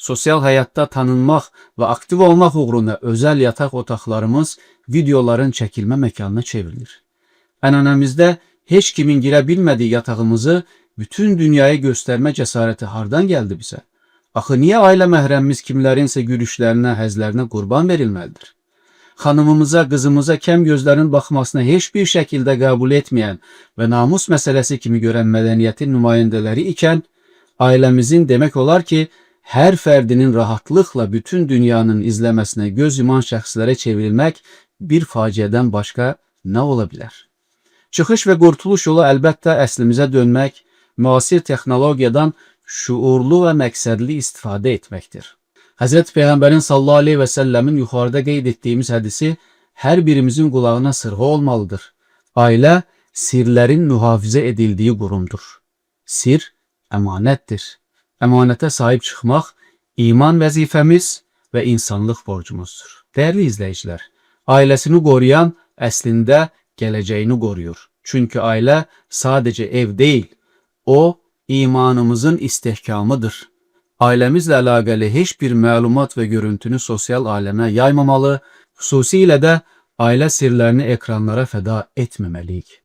Sosyal hayatta tanınmaq və aktiv olmaq uğruna özel yataq otaqlarımız videoların çəkilmə məkanına çevrilir. Ənənəmizdə heç kimin girə bilmədiyi yatağımızı bütün dünyaya göstərmə cəsarəti hardan gəldi bizə? Axı niyə ailə məhrəmimiz kimlərinsə gülüşlərinə, həzlərinə qurban verilməlidir? Xanımımıza, qızımıza kəm gözlərin baxmasına heç bir şəkildə qəbul etməyən və namus məsələsi kimi görən mədəniyyətin nümayəndələri ikən, ailəmizin demək olar ki, hər fərdinin rahatlıqla bütün dünyanın izləməsinə göz yuman şəxslərə çevrilmək bir faciədən başqa nə ola bilər? Çıxış və qurtuluş yolu əlbəttə əslimizə dönmək, müasir texnologiyadan şuurlu və məqsədli istifadə etməkdir. Hazreti Peyğəmbərin sallallahu aleyhi və səlləmin yuxarıda qeyd etdiyimiz hədisi hər birimizin qulağına sırğa olmalıdır. Ailə sirlərin mühafizə edildiyi qurumdur. Sir əmanətdir. Əmanətə sahib çıxmaq iman vəzifəmiz və insanlıq borcumuzdur. Dəyərli izləyicilər, ailəsini qoruyan əslində gələcəyini qoruyur. Çünki ailə sadəcə ev deyil, o imanımızın istehkamıdır. Ailəmizlə əlaqəli heç bir məlumat və görüntünü sosial aləmə yaymamalı, xüsusilə də ailə sirlərini ekranlara fəda etməməliyik.